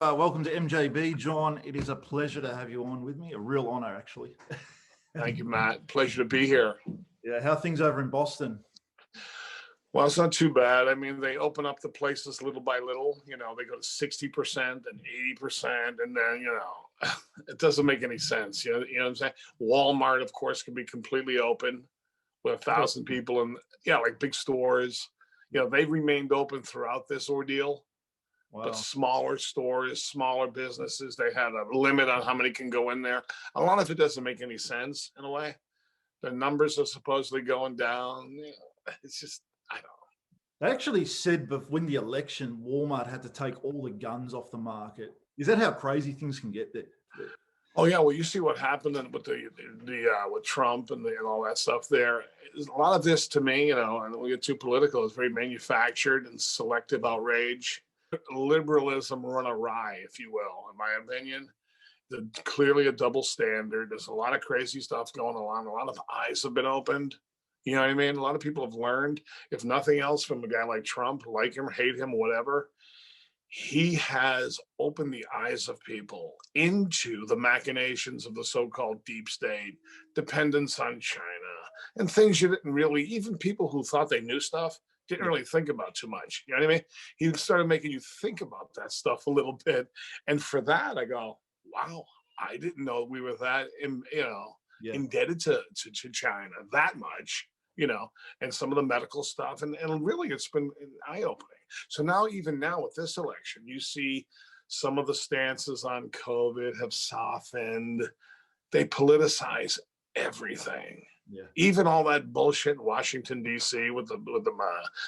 Welcome to MJB, John. It is a pleasure to have you on with me. A real honor, actually. Thank you, Matt. Pleasure to be here. Yeah, how are things over in Boston? Well, it's not too bad. I mean, they open up the places little by little. You know, they go to 60% and 80%, and then, it doesn't make any sense. You know what I'm saying? Walmart, of course, can be completely open with 1,000 people, and like big stores. They've remained open throughout this ordeal. Wow. But smaller stores, smaller businesses, they had a limit on how many can go in there. A lot of it doesn't make any sense in a way. The numbers are supposedly going down. It's just, I don't know. They actually said when the election, Walmart had to take all the guns off the market. Is that how crazy things can get there? Oh yeah, well, you see what happened with with Trump and all that stuff. There, a lot of this to me, and we get too political, is very manufactured and selective outrage. Liberalism run awry, if you will, in my opinion. Clearly a double standard. There's a lot of crazy stuff going on. A lot of eyes have been opened. You know what I mean? A lot of people have learned, if nothing else, from a guy like Trump, like him, hate him, whatever. He has opened the eyes of people into the machinations of the so-called deep state, dependence on China, and things you didn't really, even people who thought they knew stuff, didn't really think about too much. You know what I mean? He started making you think about that stuff a little bit. And for that, I go, wow, I didn't know we were that, indebted to China that much, and some of the medical stuff. And really, it's been eye-opening. So even now with this election, you see some of the stances on COVID have softened. They politicize everything. Yeah. Even all that bullshit in Washington, D.C. with the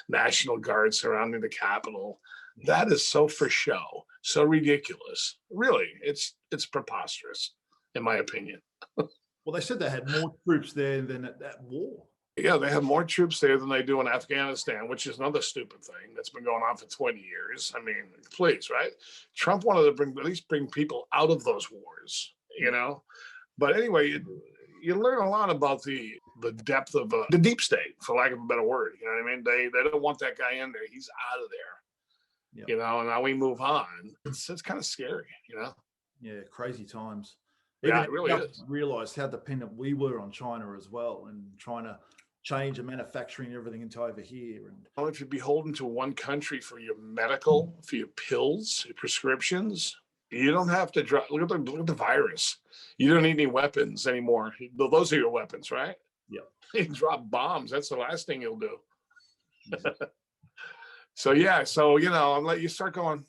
National Guard surrounding the Capitol, that is so for show, so ridiculous. Really, it's preposterous, in my opinion. Well, they said they had more troops there than at that war. Yeah, they have more troops there than they do in Afghanistan, which is another stupid thing that's been going on for 20 years. I mean, please, right? Trump wanted to at least bring people out of those wars, But anyway, you learn a lot about the depth of the deep state, for lack of a better word. You know what I mean? They don't want that guy in there. He's out of there. Yep. And now we move on. It's kind of scary, Yeah, crazy times. Yeah, it really is. Realized how dependent we were on China as well, and trying to change the manufacturing everything into over here. And if you're beholden to one country for your medical, for your pills, your prescriptions, you don't have to drop. Look at the virus. You don't need any weapons anymore. Those are your weapons, right? Yeah. You drop bombs. That's the last thing you'll do. So I'm like, you start going,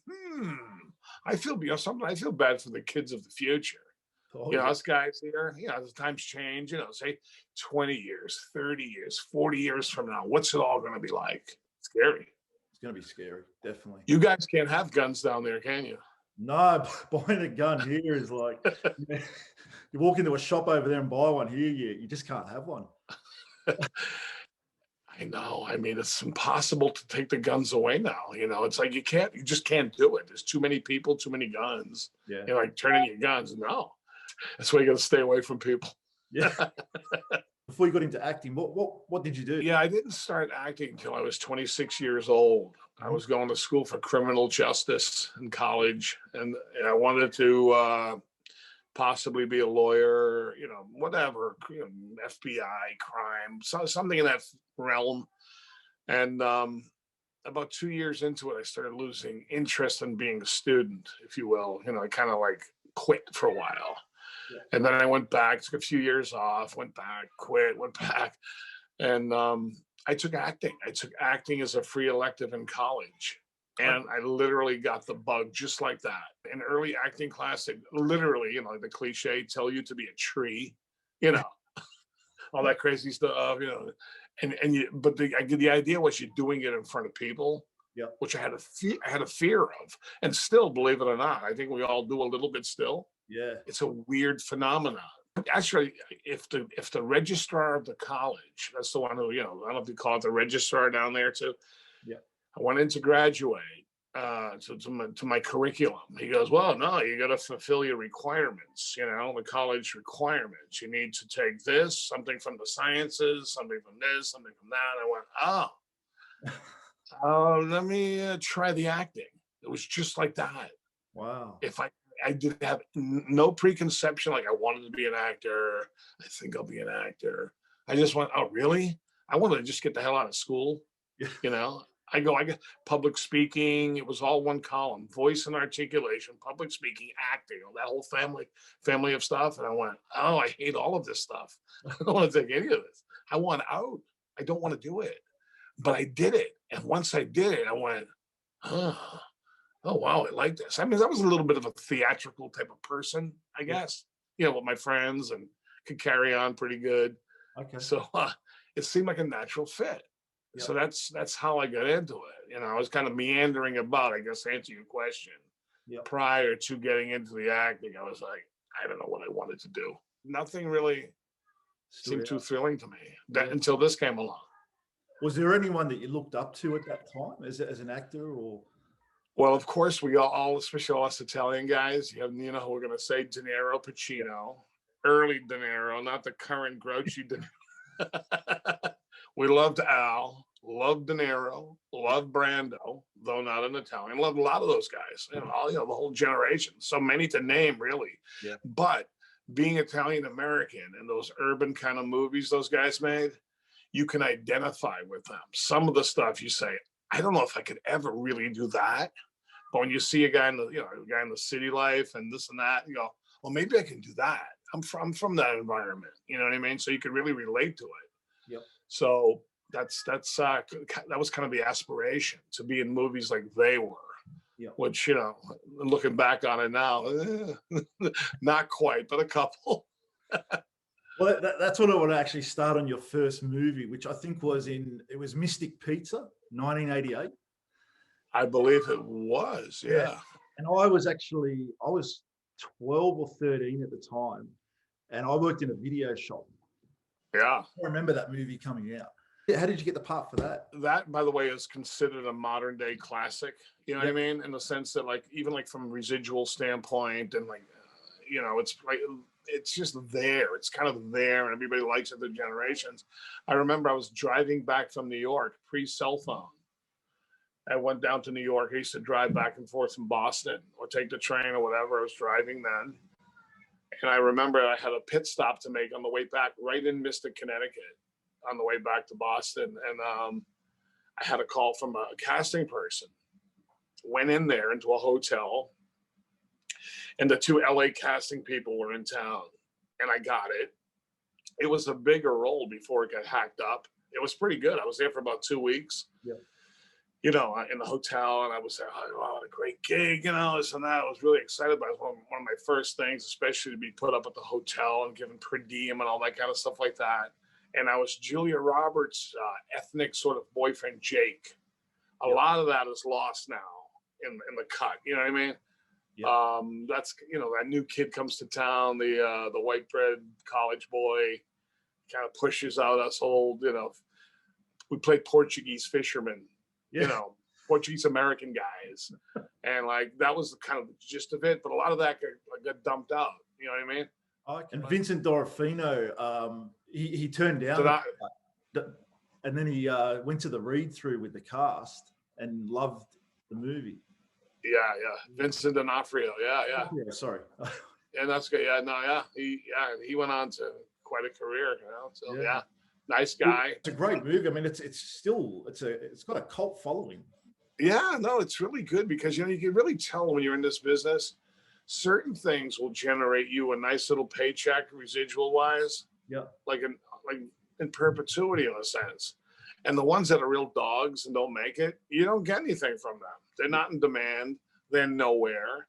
I feel bad for the kids of the future. Us guys here, as times change, say 20 years, 30 years, 40 years from now, what's it all going to be like? Scary. It's going to be scary, definitely. You guys can't have guns down there, can you? No, buying a gun here is like, you walk into a shop over there and buy one here, you just can't have one. I know. I mean, it's impossible to take the guns away now. It's like you just can't do it. There's too many people, too many guns. Yeah. You're like turning your guns. No. That's why you got to stay away from people. Yeah. Before you got into acting, what did you do? Yeah, I didn't start acting until I was 26 years old. I was going to school for criminal justice in college, and I wanted to possibly be a lawyer, whatever, FBI, crime, something in that realm. And about 2 years into it, I started losing interest in being a student, if you will. I kind of like quit for a while. Yeah. And then I went back, took a few years off, went back, quit, went back. And I took acting. I took acting as a free elective in college. And I literally got the bug just like that. In early acting class, they literally, the cliche, tell you to be a tree, all that crazy stuff, but the idea was you're doing it in front of people, which I had a fear of, and still, believe it or not, I think we all do a little bit still. Yeah, it's a weird phenomenon. Actually, if the registrar of the college, that's the one who, I don't know if you call it the registrar down there too. Yeah. I went in to graduate to my curriculum. He goes, well, no, you got to fulfill your requirements, the college requirements. You need to take this, something from the sciences, something from this, something from that. I went, let me try the acting. It was just like that. Wow. If I did have no preconception, like I wanted to be an actor. I think I'll be an actor. I just went, oh, really? I wanted to just get the hell out of school. Yeah. You know, I got public speaking. It was all one column: voice and articulation, public speaking, acting, that whole family of stuff. And I went, oh, I hate all of this stuff. I don't want to take any of this. I want out. I don't want to do it. But I did it. And once I did it, I went, oh, wow, I like this. I mean, I was a little bit of a theatrical type of person, I guess, with my friends, and could carry on pretty good. Okay. So it seemed like a natural fit. Yep. So that's how I got into it. I was kind of meandering about, I guess, to answer your question. Yep. Prior to getting into the acting, I was like, I don't know what I wanted to do. Nothing really seemed too thrilling to me until this came along. Was there anyone that you looked up to at that time as an actor, or? Well, of course, we all, especially all us Italian guys, you know who we're going to say: De Niro, Pacino, early De Niro, not the current grouchy De Niro. We loved Al, loved De Niro, loved Brando, though not an Italian. Loved a lot of those guys, the whole generation. So many to name, really. Yeah. But being Italian American and those urban kind of movies those guys made, you can identify with them. Some of the stuff you say, I don't know if I could ever really do that. But when you see a guy in the city life and this and that, you go, well, maybe I can do that. I'm from that environment. You know what I mean? So you can really relate to it. Yep. So that was kind of the aspiration, to be in movies like they were. Yep. Which, looking back on it now, not quite, but a couple. Well, that's what I want to actually start on your first movie, which I think was Mystic Pizza, 1988. I believe it was, yeah. And I was 12 or 13 at the time, and I worked in a video shop. Yeah. I remember that movie coming out. How did you get the part for that? That, by the way, is considered a modern day classic. You know what I mean? In the sense that, even from residual standpoint, and it's like, it's just there. It's kind of there, and everybody likes it. The generations. I remember I was driving back from New York, pre-cell phone. I went down to New York. I used to drive back and forth from Boston, or take the train or whatever. I was driving then. And I remember I had a pit stop to make on the way back, right in Mystic, Connecticut, on the way back to Boston. And I had a call from a casting person. Went in there into a hotel, and the two LA casting people were in town, and I got it. It was a bigger role before it got hacked up. It was pretty good. I was there for about 2 weeks. Yeah. In the hotel, and I was like, oh, wow, what a great gig, this and that. I was really excited about it. One of my first things, especially to be put up at the hotel and given per diem and all that kind of stuff like that. And I was Julia Roberts' ethnic sort of boyfriend, Jake. A lot of that is lost now in the cut. You know what I mean? Yeah. That's, that new kid comes to town, the white bread college boy, kind of pushes out us old, we played Portuguese fishermen. Portuguese American guys. And that was kind of the gist of it. But a lot of that got dumped out. You know what I mean? And Vincent Donofrio, he turned down and then he went to the read through with the cast and loved the movie. Yeah. Vincent Donofrio. Yeah. Sorry. And that's good. He went on to quite a career, So yeah. Nice guy. It's a great movie. I mean, it's got a cult following. Yeah, no, it's really good because you can really tell when you're in this business, certain things will generate you a nice little paycheck residual wise. Yeah. Like in perpetuity in a sense. And the ones that are real dogs and don't make it, you don't get anything from them. They're not in demand. They're nowhere.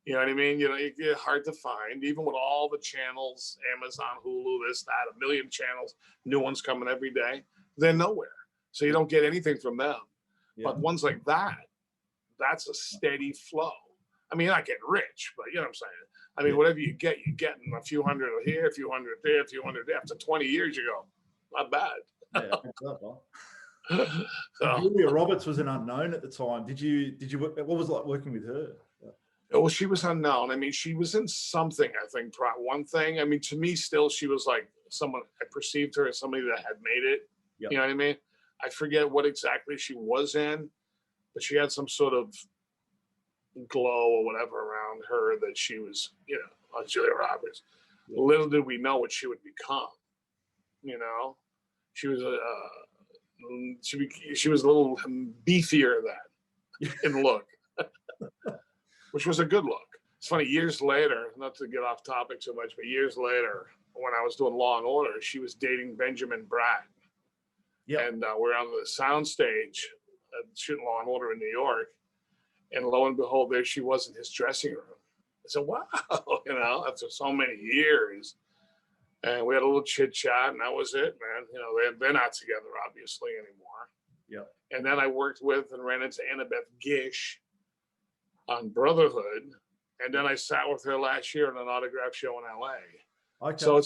You know what I mean? It's hard to find, even with all the channels, Amazon, Hulu, this, that, a million channels, new ones coming every day. They're nowhere. So you don't get anything from them. Yeah. But ones like that, that's a steady flow. I mean, you're not getting rich, but you know what I'm saying? I mean, whatever you get in a few hundred here, a few hundred there, a few hundred there. After 20 years, you go, not bad. Yeah, so, Julia Roberts was an unknown at the time. Did you? What was it like working with her? Well, she was unknown. I mean, she was in something, I think, one thing. I mean, to me, still, she was like someone, I perceived her as somebody that had made it. Yep. You know what I mean? I forget what exactly she was in, but she had some sort of glow or whatever around her that she was, Julia Roberts. Little did we know what she would become. She was she was a little beefier then in look, which was a good look. It's funny, years later, not to get off topic too much, but years later, when I was doing Law and Order, she was dating Benjamin Bratt. Yeah. And we're on the soundstage shooting Law and Order in New York. And lo and behold, there she was in his dressing room. I said, wow, after so many years. And we had a little chit chat, and that was it, man. They're not together, obviously, anymore. Yeah. And then I worked with and ran into Annabeth Gish on Brotherhood. And then I sat with her last year at an autograph show in LA. Okay. So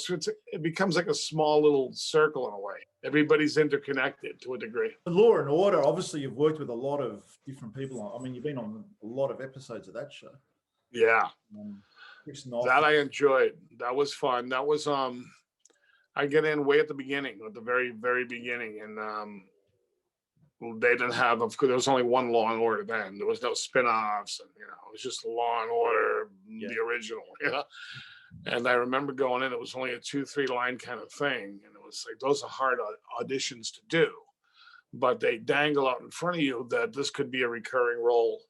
it becomes like a small little circle in a way. Everybody's interconnected to a degree. Law and Order, obviously you've worked with a lot of different people. I mean, you've been on a lot of episodes of that show. Yeah. That I enjoyed. That was fun. That was, I get in way at the beginning, at the very, very beginning. And they didn't have, of course, there was only one Law and Order then. There was no spin-offs, and it was just Law and Order, the original, And I remember going in, it was only a 2-3 line kind of thing, and it was like, those are hard auditions to do, but they dangle out in front of you that this could be a recurring role,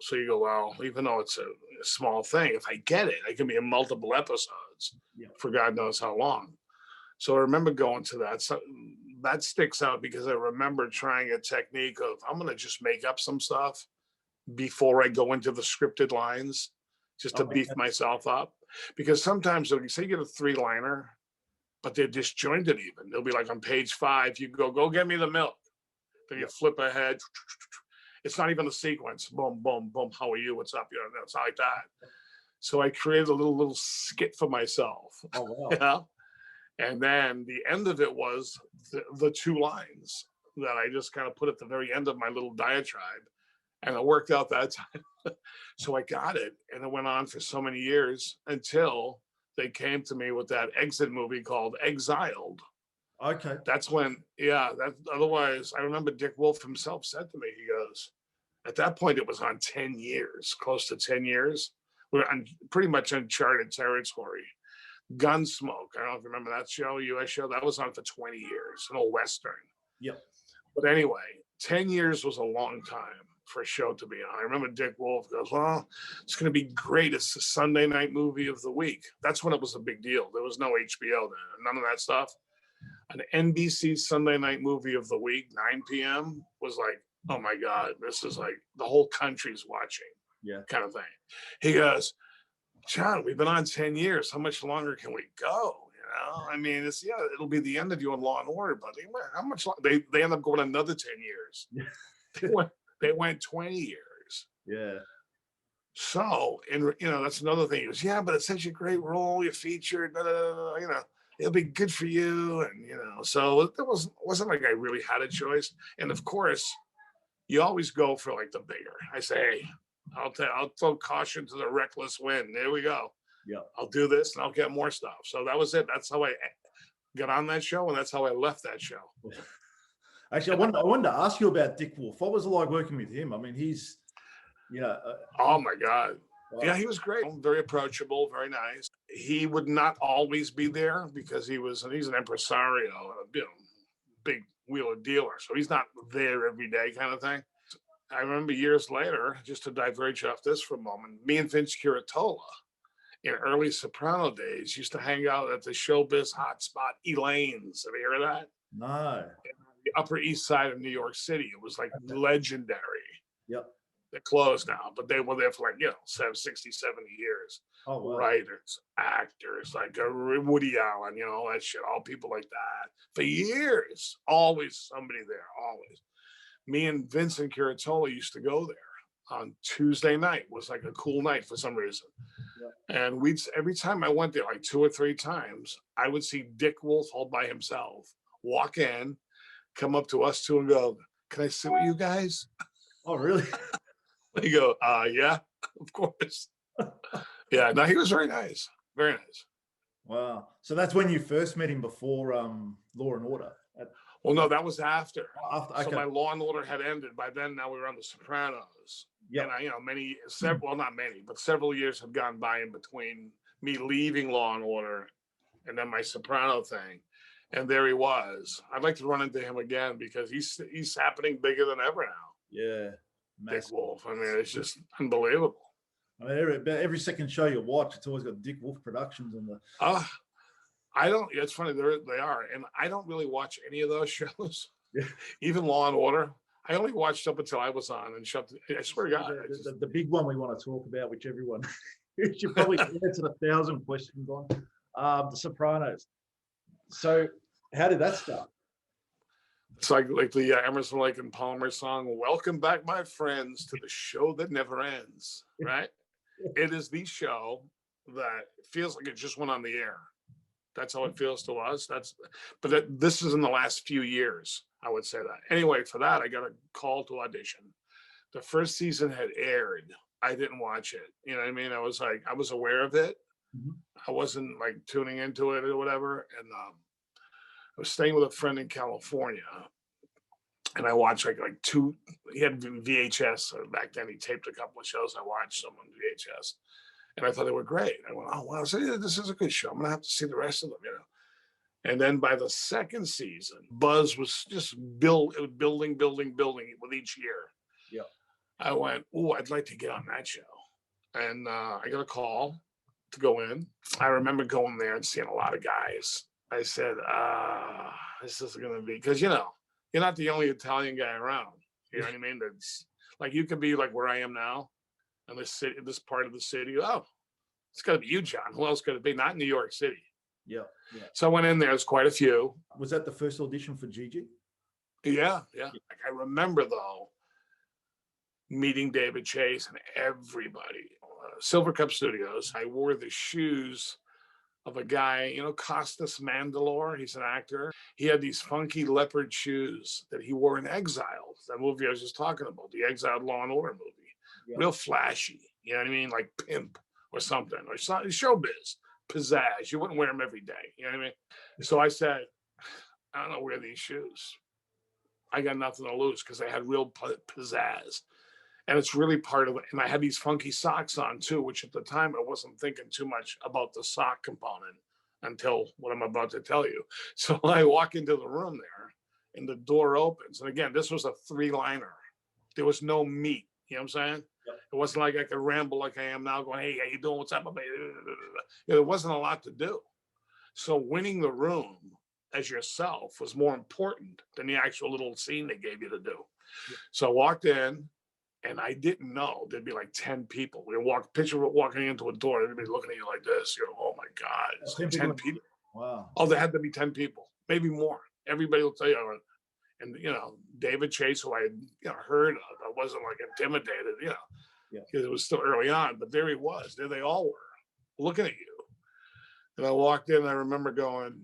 So you go, well, even though it's a small thing, if I get it, I can be in multiple episodes for God knows how long. So I remember going to that. So that sticks out because I remember trying a technique of, I'm going to just make up some stuff before I go into the scripted lines, just to beef myself up. Because sometimes, say you get a 3-liner, but they're disjointed even. They'll be like on page 5, you go get me the milk. Then you flip ahead. It's not even a sequence. Boom, boom, boom. How are you? What's up? It's like that. So I created a little skit for myself. Oh, wow. And then the end of it was the 2 lines that I just kind of put at the very end of my little diatribe. And it worked out that time. So I got it. And it went on for so many years until they came to me with that exit movie called Exiled. Okay. That's when, otherwise, I remember Dick Wolf himself said to me, he goes, at that point, it was on 10 years, close to 10 years. We're on pretty much uncharted territory. Gunsmoke, I don't know if you remember that show, US show, that was on for 20 years, an old Western. Yep. But anyway, 10 years was a long time for a show to be on. I remember Dick Wolf goes, well, it's going to be great. It's the Sunday night movie of the week. That's when it was a big deal. There was no HBO then, none of that stuff. An NBC Sunday night movie of the week, 9 p.m. was like, oh my God, this is like the whole country's watching kind of thing. He goes, John, we've been on 10 years. How much longer can we go? I mean, it'll be the end of you in Law and Order, but how much longer? They end up going another 10 years. They went 20 years. Yeah. So, and that's another thing. He goes, yeah, but it's such a great role. You're featured, it'll be good for you. And, so it wasn't like I really had a choice. And of course, you always go for like the bigger. I say, hey, I'll throw caution to the reckless wind. There we go. Yeah. I'll do this and I'll get more stuff. So that was it. That's how I got on that show, and that's how I left that show. Actually, I wanted to ask you about Dick Wolf. What was it like working with him? I mean, he's, oh my God. Wow. Yeah, he was great. Very approachable, very nice. He would not always be there because he's an impresario, big wheeler dealer. So he's not there every day kind of thing. I remember years later, just to diverge off this for a moment, me and Vince Curatola in early Soprano days used to hang out at the showbiz hotspot Elaine's. Have you heard of that? No. The Upper East Side of New York City. It was like legendary. Yep. They're closed now, but they were there for 60, 70 years. Oh, wow. Writers, actors, like Woody Allen, all that shit, all people like that. For years, always somebody there, always. Me and Vincent Curatola used to go there on Tuesday night. It was like a cool night for some reason. Yeah. And every time I went there, like 2 or 3 times, I would see Dick Wolf all by himself, walk in, come up to us two and go, can I sit with you guys? Oh, really? They go, yeah, of course. Yeah, no, he was very nice. Very nice. Wow. So that's when you first met him before Law and Order? Well, no, that was after. Okay. So my Law and Order had ended. By then, now we were on The Sopranos. Yep. And well, not many, but several years have gone by in between me leaving Law and Order and then my Soprano thing. And there he was. I'd like to run into him again because he's happening bigger than ever now. Yeah. Dick Wolf. I mean, it's just unbelievable. I mean, every second show you watch, it's always got Dick Wolf Productions on the. I don't. It's funny. They are, and I don't really watch any of those shows. Yeah. Even Law and Order. I only watched up until I was on and shut. I swear to God. The big one we want to talk about, which everyone should probably answer 1,000 questions on, The Sopranos. So, how did that start? It's like the Emerson, Lake and Palmer song, "Welcome back, my friends, to the show that never ends." Right? It is the show that feels like it just went on the air. That's how it feels to us. This is in the last few years, I would say that. Anyway, for that, I got a call to audition. The first season had aired. I didn't watch it. You know what I mean? I was aware of it. Mm-hmm. I wasn't like tuning into it or whatever. And I was staying with a friend in California, and I watched like two. He had VHS back then. He taped a couple of shows. I watched some on VHS. And I thought they were great. I went, oh, wow, so this is a good show. I'm going to have to see the rest of them, And then by the second season, buzz was just building with each year. Yeah. I went, oh, I'd like to get on that show. And I got a call to go in. I remember going there and seeing a lot of guys. I said, this is going to be, because, you're not the only Italian guy around. You know what I mean? That's like, you could be like where I am now. In this city, this part of the city. Oh, it's got to be you, John. Who else could it be? Not in New York City. Yeah. So I went in there. There's quite a few. Was that the first audition for GiGi? Yeah. Like, I remember though meeting David Chase and everybody. Silver Cup Studios. I wore the shoes of a guy, Costas Mandylor. He's an actor. He had these funky leopard shoes that he wore in Exile. That movie I was just talking about, the Exiled Law and Order movie. Yeah. Real flashy, you know what I mean? Like Pimp or something, or showbiz, pizzazz. You wouldn't wear them every day, you know what I mean? So I said, I don't know, wear these shoes. I got nothing to lose because I had real pizzazz. And it's really part of it. And I had these funky socks on too, which at the time I wasn't thinking too much about the sock component until what I'm about to tell you. So I walk into the room there and the door opens. And again, this was a 3-liner. There was no meat. You know what I'm saying? Yep. It wasn't like I could ramble like I am now going, hey, how you doing? What's up? There wasn't a lot to do. So winning the room as yourself was more important than the actual little scene they gave you to do. Yep. So I walked in and I didn't know there'd be like 10 people. Picture walking into a door, everybody looking at you like this. Oh my God, it's like 10 people. Wow. Oh, there had to be 10 people, maybe more. Everybody will tell you. And, David Chase, who I had, heard of, I wasn't like intimidated, because it was still early on, but there he was. There they all were looking at you. And I walked in and I remember going,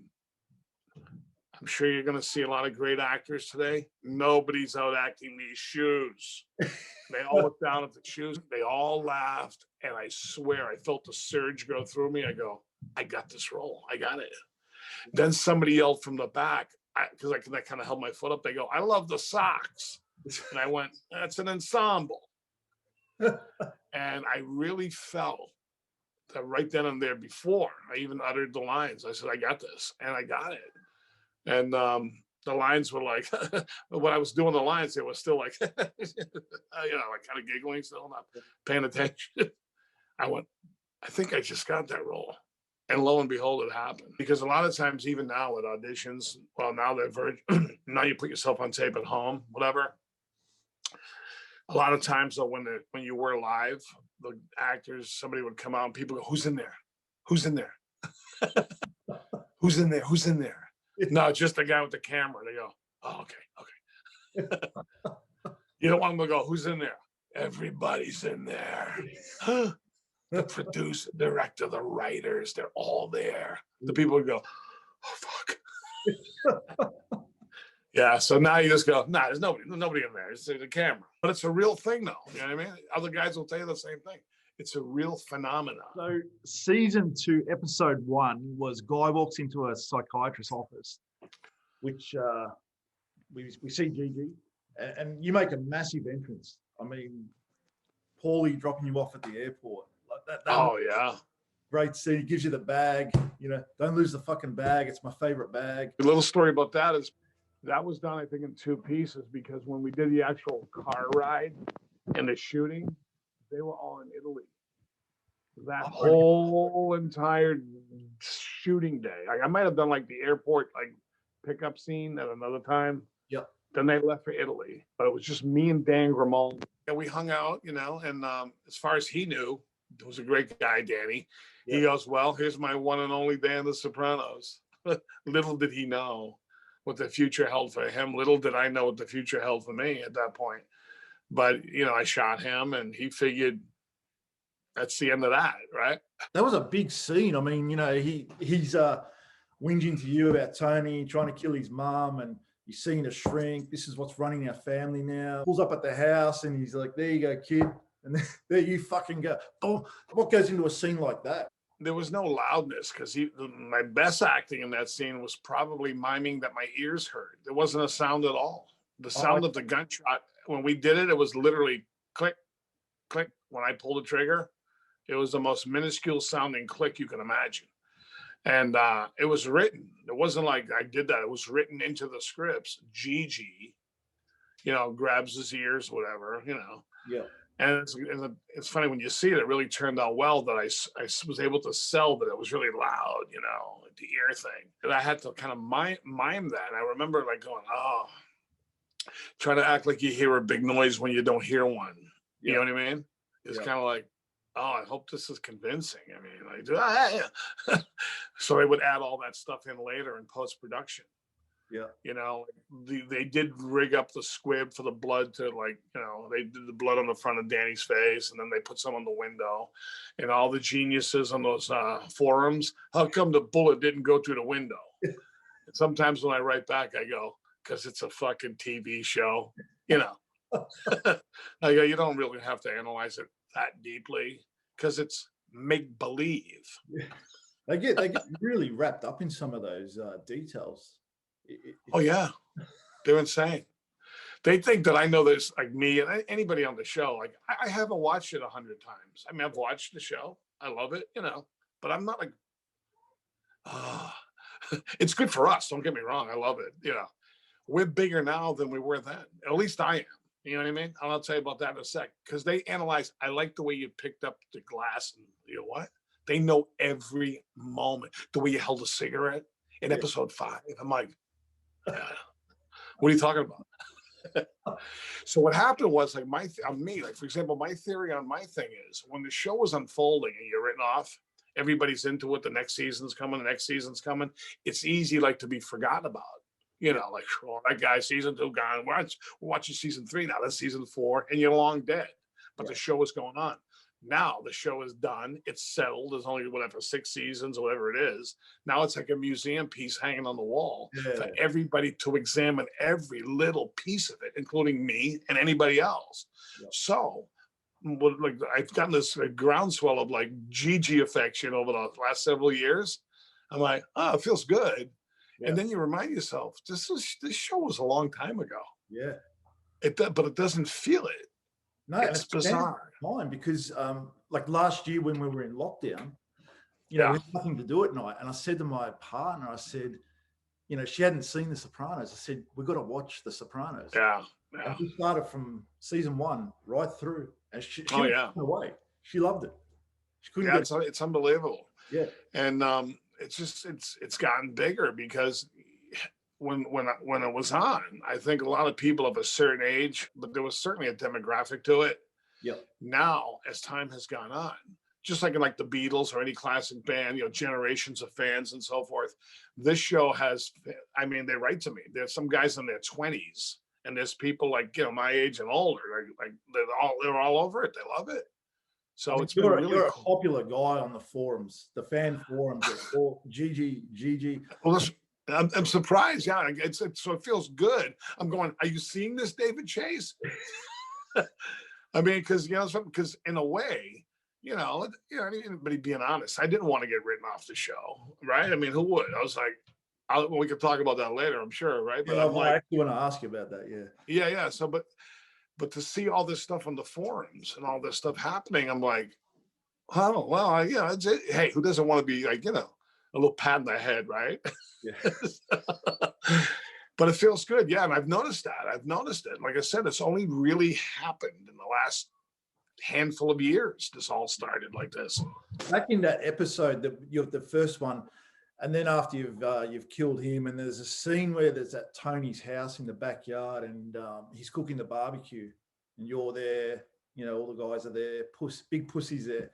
I'm sure you're going to see a lot of great actors today. Nobody's out acting these shoes. They all looked down at the shoes. They all laughed. And I swear I felt the surge go through me. I go, I got this role. I got it. Then somebody yelled from the back, because I kind of held my foot up. They go, I love the socks. And I went, that's an ensemble. And I really felt that right then and there before I even uttered the lines. I said, I got this. And I got it. And the lines were like, when I was doing the lines, they were still like, like kind of giggling, still not paying attention. I went, I think I just got that role. And lo and behold, it happened. Because a lot of times, even now with auditions, well, now now you put yourself on tape at home, whatever. A lot of times, though, when you were live, the actors, somebody would come out and people go, "Who's in there? Who's in there? Who's in there? Who's in there?" No, just the guy with the camera. They go, "Oh, okay." You don't want them to go, "Who's in there?" Everybody's in there. The producer, director, the writers, they're all there. The people would go, oh, fuck. Yeah, so now you just go, nah, there's nobody in there. It's the camera. But it's a real thing, though. You know what I mean? Other guys will tell you the same thing. It's a real phenomenon. So season 2, episode 1 was Guy walks into a psychiatrist's office, which we see GiGi, and you make a massive entrance. I mean, Paulie dropping you off at the airport. Like that Oh yeah. Great scene. He gives you the bag. Don't lose the fucking bag. It's my favorite bag. The little story about that is that was done, I think, in 2 pieces, because when we did the actual car ride and the shooting, they were all in Italy. That whole entire shooting day. I might have done like the airport pickup scene at another time. Yep. Then they left for Italy, but it was just me and Dan Grimaldi, and we hung out, and as far as he knew, it was a great guy, Danny. Yep. He goes, "Well, here's my one and only Dan The Sopranos." Little did he know what the future held for him. Little did I know what the future held for me at that point. But I shot him, and he figured that's the end of that, right? That was a big scene. I mean, he's whinging to you about Tony trying to kill his mom, and he's seeing a shrink. This is what's running our family now. Pulls up at the house, and he's like, "There you go, kid." And there you fucking go. Oh, what goes into a scene like that? There was no loudness, because my best acting in that scene was probably miming that my ears heard. There wasn't a sound at all. The sound of the gunshot, when we did it, it was literally click, click. When I pulled the trigger, it was the most minuscule sounding click you can imagine. And it was written. It wasn't like I did that. It was written into the scripts. GiGi, grabs his ears, whatever, Yeah. And it's funny when you see it, it really turned out well that I was able to sell that it was really loud, the ear thing. And I had to kind of mime that. And I remember going, try to act like you hear a big noise when you don't hear one. You know what I mean? It's kind of like, I hope this is convincing. I mean, so they would add all that stuff in later in post-production. Yeah. They did rig up the squib for the blood to they did the blood on the front of Danny's face, and then they put some on the window, and all the geniuses on those forums, how come the bullet didn't go through the window? And sometimes when I write back, I go, because it's a fucking TV show, I go, you don't really have to analyze it that deeply, because it's make believe. They get really wrapped up in some of those details. Oh yeah, they're insane. They think that I know this, like me and anybody on the show. Like I haven't watched it 100 times. I mean, I've watched the show. I love it, but I'm not like, it's good for us. Don't get me wrong. I love it. We're bigger now than we were then. At least I am. You know what I mean? I'll tell you about that in a sec. Because they analyze, I like the way you picked up the glass, and what? They know every moment. The way you held a cigarette in episode 5. I'm like, what are you talking about? So what happened was, like, for example, my theory on my thing is, when the show was unfolding and you're written off, everybody's into it, the next season's coming, it's easy to be forgotten about. That guy, season 2 gone. We're watching season 3 now. That's season 4, and you're long dead. But the show is going on. Now the show is done. It's settled. There's only 6 seasons or whatever it is. Now it's like a museum piece hanging on the wall for everybody to examine every little piece of it, including me and anybody else. Yeah. So, I've gotten this groundswell of GiGi affection over the last several years. I'm like, it feels good. Yeah. And then you remind yourself, this show was a long time ago. Yeah. But it doesn't feel it. No, it's bizarre. Time because last year when we were in lockdown, we had nothing to do at night. And I said to my partner, I said, she hadn't seen The Sopranos. I said, we've got to watch The Sopranos. Yeah. And we started from season 1 right through. And she went away. She loved it. She couldn't get it. It's unbelievable. Yeah. And it's gotten bigger because when it was on, I think a lot of people of a certain age, but there was certainly a demographic to it. Yeah. Now, as time has gone on, just like in the Beatles or any classic band, generations of fans and so forth, this show has, they write to me. There's some guys in their 20s, and there's people my age and older, they're all over it. They love it. So it's you're really a popular guy on the forums, the fan forums. GiGi. Well, listen, I'm surprised. Yeah, so it feels good. I'm going, are you seeing this, David Chase? Because in a way, anybody being honest, I didn't want to get written off the show, right? Who would? I was like, we could talk about that later, I'm sure, right? But I actually want to ask you about that. Yeah. Yeah. So, but But to see all this stuff on the forums and all this stuff happening, I'm like, oh, well, yeah, it's it. Hey, who doesn't want to be like, a little pat on the head, right? Yeah. But it feels good. Yeah. And I've noticed that. I've noticed it. Like I said, it's only really happened in the last handful of years. This all started like this. Back in that episode, the first one, and then after you've killed him, and there's a scene where there's at Tony's house in the backyard, and he's cooking the barbecue, and you're there. All the guys are there. Big Pussy's there,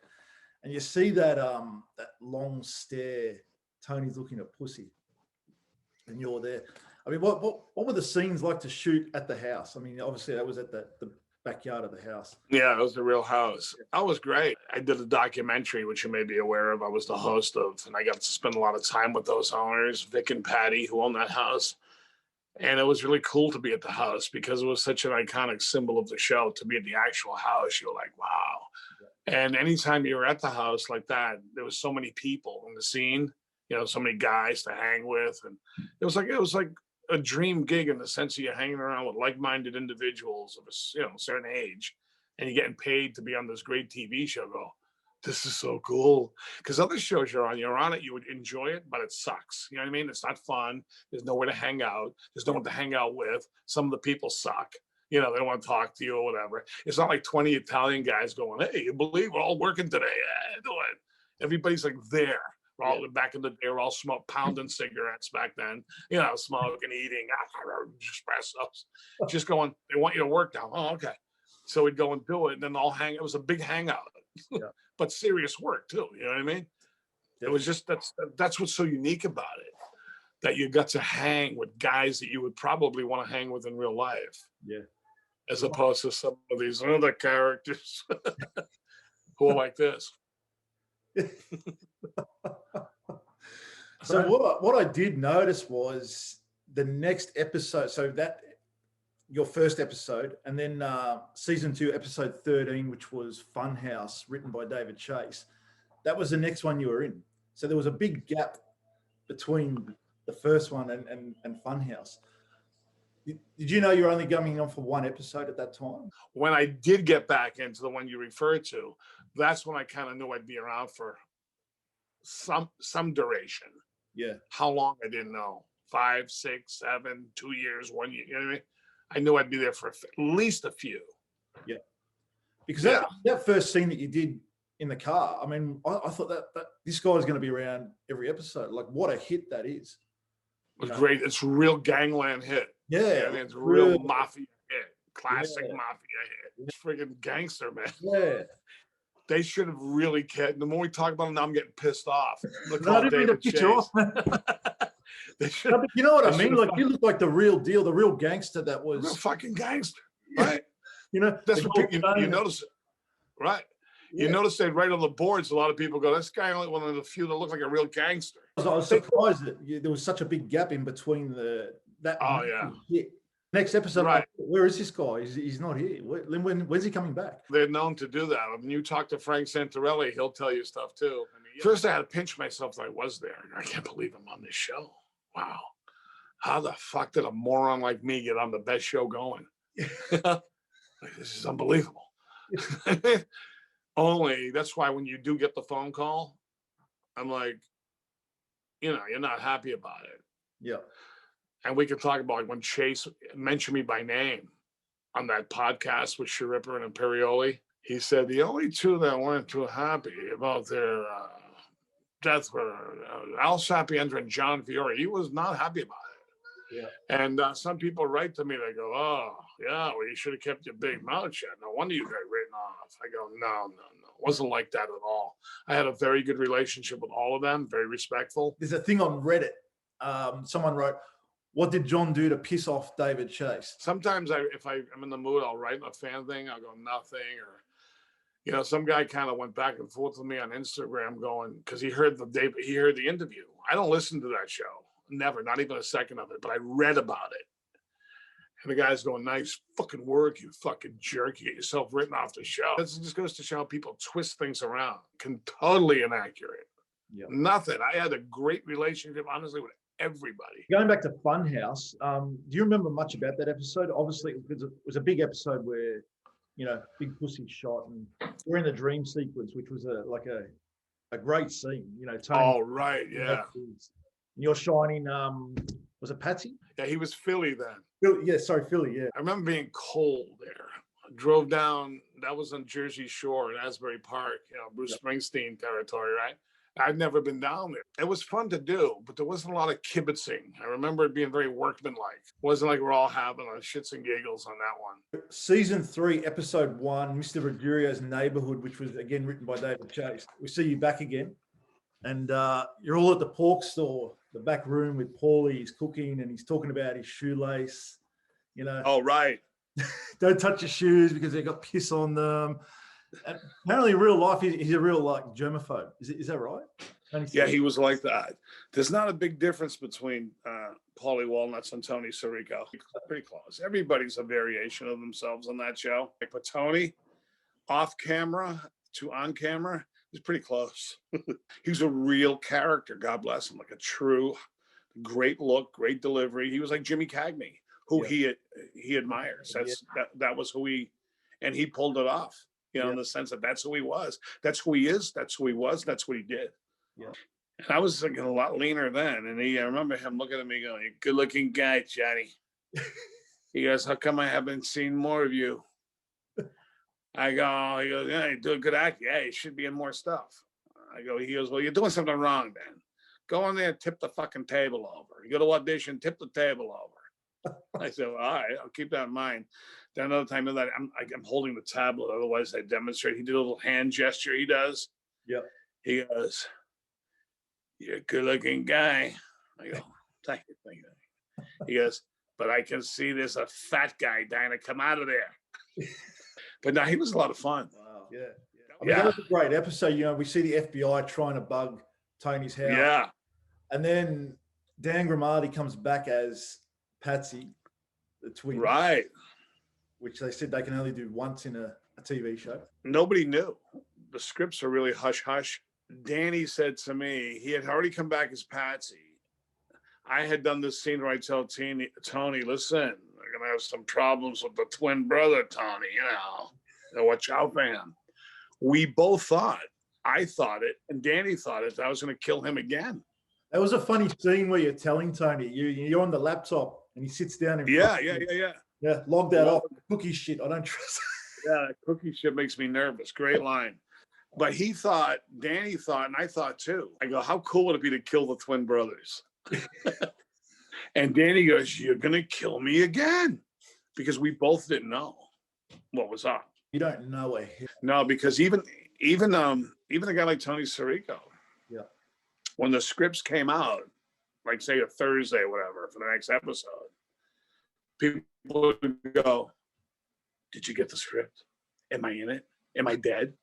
and you see that that long stare. Tony's looking at Pussy, and you're there. I mean, what were the scenes like to shoot at the house? I mean, obviously that was at the backyard of the house. Yeah, it was the real house. That was great. I did a documentary, which you may be aware of. I was the host of, and I got to spend a lot of time with those owners, Vic and Patty, who own that house. And it was really cool to be at the house because it was such an iconic symbol of the show. To be at the actual house, you're like, wow. Yeah. And anytime you were at the house like that, there was so many people in the scene, so many guys to hang with. And it was like a dream gig in the sense that you're hanging around with like-minded individuals of a certain age, and you're getting paid to be on this great TV show. This is so cool. Because other shows you're on it, you would enjoy it, but it sucks. You know what I mean? It's not fun. There's nowhere to hang out. There's no one to hang out with. Some of the people suck. They don't want to talk to you or whatever. It's not like 20 Italian guys going, hey, you believe we're all working today? Yeah, do it. Everybody's like there. We're all back in the day, we're all pounding cigarettes back then, smoking, eating, espressos, just going, they want you to work now. Oh, okay. So we'd go and do it, and then it was a big hangout, but serious work too. You know what I mean? It was just, that's what's so unique about it, that you got to hang with guys that you would probably want to hang with in real life. Yeah. As opposed to some of these other characters who are like this. So what I did notice was the next episode. So that your first episode, and then season 2, episode 13, which was Funhouse, written by David Chase. That was the next one you were in. So there was a big gap between the first one and Funhouse. Did you know you were only coming on for one episode at that time? When I did get back into the one you referred to, that's when I kind of knew I'd be around for some duration. Yeah. How long, I didn't know. 5, 6, 7, 2 years, 1 year. You know what I mean? I knew I'd be there for at least a few. Yeah. Because that first scene that you did in the car, I mean, I thought that this guy was going to be around every episode. Like, what a hit that is. It was great. It's a real gangland hit. Yeah. You know, I mean, it's a real mafia hit. Classic mafia hit. It's friggin' gangster, man. Yeah. They should have really cared. The more we talk about it, now I'm getting pissed off. David Chase. You know what I mean? Like, you look like the real deal, the real gangster that was. Real fucking gangster, right? That's what you notice it, right? Yeah. You notice they write on the boards, a lot of people go, this guy only one of the few that look like a real gangster. I was surprised that there was such a big gap in between that. Oh, yeah. Next episode, right. Where is this guy? He's not here. When's he coming back? They're known to do that. I mean, you talk to Frank Santarelli, he'll tell you stuff too. I mean, first I had to pinch myself that I was there. I can't believe I'm on this show. Wow. How the fuck did a moron like me get on the best show going? This is unbelievable. Only that's why when you do get the phone call, I'm like, you're not happy about it. Yeah. And we can talk about like when Chase mentioned me by name on that podcast with Sharipper and Imperioli. He said the only two that weren't too happy about their death were Al Sapienza and John Fiore. He was not happy about it. Yeah. And some people write to me, they go, oh, yeah, well, you should have kept your big mouth shut. No wonder you got written off. I go, no. It wasn't like that at all. I had a very good relationship with all of them, very respectful. There's a thing on Reddit. Someone wrote, what did John do to piss off David Chase? Sometimes if I'm in the mood, I'll write a fan thing. I'll go nothing. Or, some guy kind of went back and forth with me on Instagram going, because he heard the interview. I don't listen to that show. Never, not even a second of it. But I read about it. And the guy's going, nice fucking work, you fucking jerk. You get yourself written off the show. This just goes to show how people twist things around. Totally inaccurate. Yep. Nothing. I had a great relationship, honestly, with everybody. Going back to Funhouse, do you remember much about that episode? Obviously, it was a big episode where, you know, Big Pussy shot, and we're in the dream sequence, which was a great scene. You know, Tony. Oh, right, yeah. You're shining. Was it Patsy? Yeah, he was Philly then. Yeah, sorry, Philly. Yeah. I remember being cold there. I drove down. That was on Jersey Shore in Asbury Park. You know, Bruce Springsteen territory, right? I'd never been down there. It was fun to do, but there wasn't a lot of kibitzing. I remember it being very workmanlike. It wasn't like we're all having shits and giggles on that one. Season 3, episode 1, Mr. Rugurio's Neighborhood, which was again written by David Chase. We see you back again, and you're all at the pork store, the back room with Paulie. He's cooking and he's talking about his shoelace. You know. Oh, right. Don't touch your shoes because they got piss on them. And apparently, in real life, he's a real germaphobe. Is that right? Yeah, he was like that. There's not a big difference between Paulie Walnuts and Tony Sirico. Pretty close. Everybody's a variation of themselves on that show. Like, but Tony, off camera to on camera, is pretty close. He's a real character. God bless him. Like a true, great look, great delivery. He was like Jimmy Cagney, who he admires. That was who he, and he pulled it off. You know, in the sense that that's who he was, that's who he is, that's who he was, that's what he did. Yeah. And I was like a lot leaner then, and I remember him looking at me going, "You're a good-looking guy, Johnny." He goes, "How come I haven't seen more of you?" He goes, "Yeah, you do a good act. Yeah, you should be in more stuff." He goes, "Well, you're doing something wrong, then. Go in there and tip the fucking table over. You go to audition, tip the table over." I said, "Well, all right, I'll keep that in mind." Then another time that I'm holding the tablet, otherwise I demonstrate. He did a little hand gesture. He does. Yeah. He goes, "You're a good-looking guy." I go, "Thank you, thank you." He goes, "But I can see there's a fat guy dying to come out of there." But no, he was a lot of fun. Wow. Yeah. I mean, that was a great episode. You know, we see the FBI trying to bug Tony's house. Yeah. And then Dan Grimaldi comes back as Patsy, the twin. Right. Which they said they can only do once in a TV show. Nobody knew. The scripts are really hush-hush. Danny said to me, he had already come back as Patsy. I had done this scene where I tell Tony, "Listen, we're going to have some problems with the twin brother, Tony, you know, watch out for him." We both thought, I thought it, and Danny thought it, that I was going to kill him again. That was a funny scene where you're telling Tony, you're on the laptop, and he sits down and yeah, log that off. Cookie shit, I don't trust. Yeah, cookie shit makes me nervous. Great line. But he thought, Danny thought, and I thought too. I go, how cool would it be to kill the twin brothers? And Danny goes, "You're going to kill me again." Because we both didn't know what was up. You don't know it. No, because even a guy like Tony Sirico, when the scripts came out, like say a Thursday or whatever for the next episode, people would go, "Did you get the script? Am I in it? Am I dead?"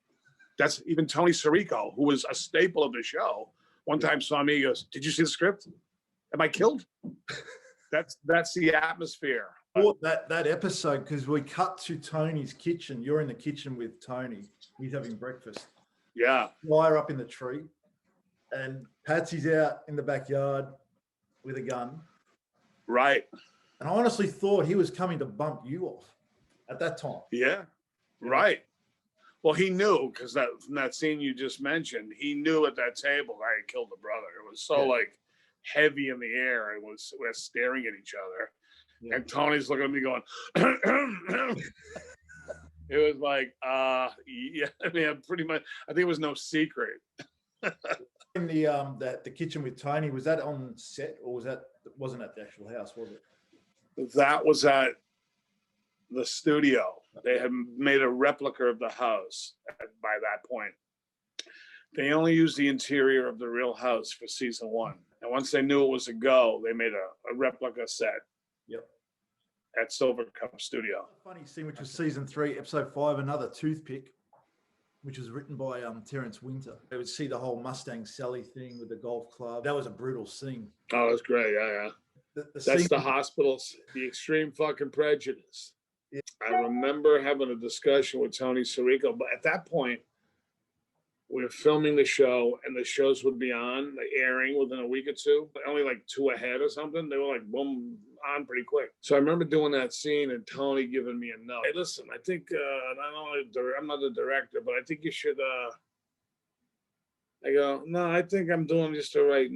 That's even Tony Sirico, who was a staple of the show. One time saw me, he goes, "Did you see the script? Am I killed?" That's the atmosphere. That episode, because we cut to Tony's kitchen. You're in the kitchen with Tony. He's having breakfast. Yeah. Wire up in the tree. And Patsy's out in the backyard with a gun. Right. And I honestly thought he was coming to bump you off at that time. Yeah. Right. Well, he knew, because from that scene you just mentioned, he knew at that table I had killed a brother. It was so like heavy in the air. We're staring at each other. Yeah. And Tony's looking at me going, it was like, yeah, I mean, pretty much, I think it was no secret. In the kitchen with Tony, was that on set, or wasn't at the actual house, was it? That was at the studio. They had made a replica of the house by that point. They only used the interior of the real house for season 1. And once they knew it was a go, they made a replica set. Yep. At Silver Cup Studio. Funny scene, which was season 3, episode 5, Another Toothpick, which was written by Terrence Winter. They would see the whole Mustang Sally thing with the golf club. That was a brutal scene. Oh, that's great. Yeah. That's the hospitals, the extreme fucking prejudice. Yeah. I remember having a discussion with Tony Sirico, but at that point, we were filming the show, and the shows would be on, like airing within a week or two, but only like 2 ahead or something. They were like, boom, on pretty quick. So I remember doing that scene and Tony giving me a note. Hey, listen, I think, I'm not the director, but I think you should, I go, no, I think I'm doing just the right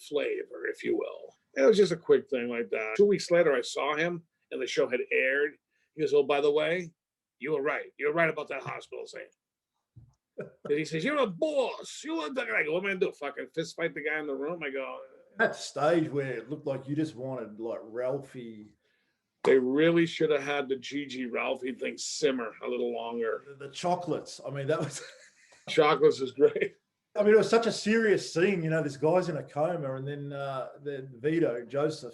flavor, if you will. And it was just a quick thing like that. 2 weeks later, I saw him and the show had aired. He goes, oh, by the way, you were right. You're right about that hospital scene. And he says, you're a boss. You're a... I go, what am I going to do? Fucking fist fight the guy in the room? I go... That stage where it looked like you just wanted, like, Ralphie. They really should have had the GiGi Ralphie thing simmer a little longer. The chocolates. I mean, that was... Chocolates is great. I mean, it was such a serious scene. You know, this guy's in a coma, and then Vito, Joseph,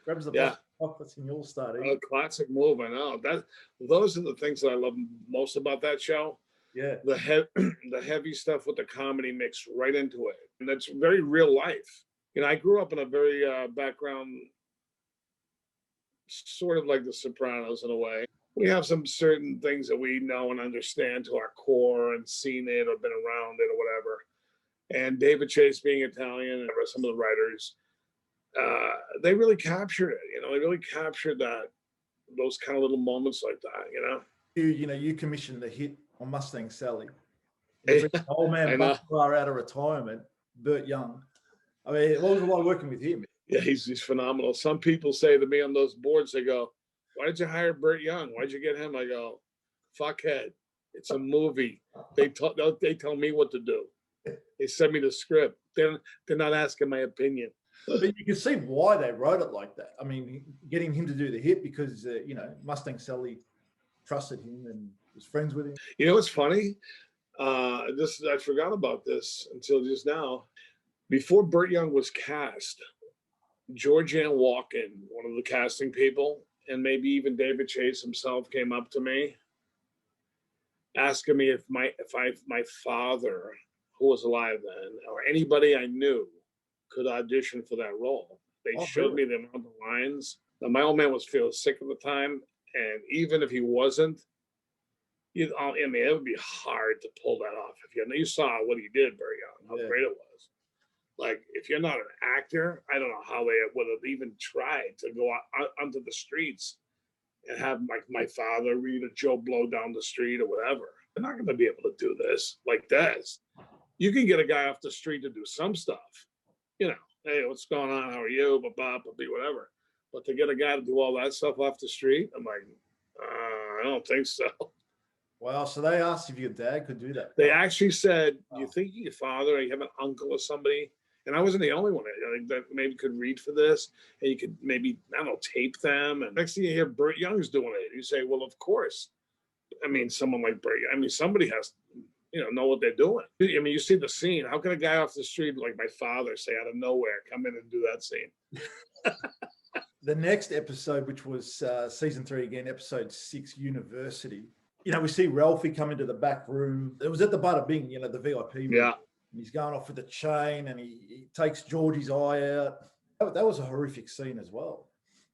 grabs the box of chocolates and you all start eating. A classic move, I know. Those are the things that I love most about that show. Yeah, the heavy stuff with the comedy mixed right into it, and that's very real life. You know, I grew up in a very background, sort of like The Sopranos in a way. We have some certain things that we know and understand to our core and seen it or been around it or whatever. And David Chase being Italian and some of the writers, they really captured it. You know, they really captured those kind of little moments like that. You know, you commissioned the hit on Mustang Sally. Old man Butler out of retirement, Burt Youngs. I mean, what was it like working with him? Yeah, he's phenomenal. Some people say to me on those boards, they go, why did you hire Burt Youngs? Why'd you get him? I go, fuckhead. It's a movie. They tell me what to do. They send me the script. They're not asking my opinion. But you can see why they wrote it like that. I mean, getting him to do the hit because, you know, Mustang Sally trusted him and was friends with him. You know what's funny? I forgot about this until just now. Before Burt Youngs was cast, Georgianne Walken, one of the casting people, and maybe even David Chase himself came up to me asking me if my father, who was alive then, or anybody I knew could audition for that role. They showed me the amount of lines. Now, my old man was feeling sick at the time, and even if he wasn't, I mean, it would be hard to pull that off. If you saw what he did, Burt Youngs, how great it was. Like, if you're not an actor, I don't know how they would have even tried to go out onto the streets and have like my father read a Joe Blow down the street or whatever. They're not going to be able to do this like this. You can get a guy off the street to do some stuff. You know, hey, what's going on? How are you? Whatever. But to get a guy to do all that stuff off the street, I'm like, I don't think so. Well, so they asked if your dad could do that. They actually said, do you think your father, or you have an uncle or somebody? And I wasn't the only one that maybe could read for this, and you could maybe, I don't know, tape them. And next thing you hear Burt Youngs doing it, you say, well, of course. I mean, someone like Burt, I mean, somebody has to, know what they're doing. I mean, you see the scene. How can a guy off the street like my father say out of nowhere, come in and do that scene? The next episode, which was season 3 again, episode 6, University. You know, we see Ralphie come into the back room. It was at the Bada Bing, the VIP room. Yeah. And he's going off with the chain and he takes Georgie's eye out. That was a horrific scene as well.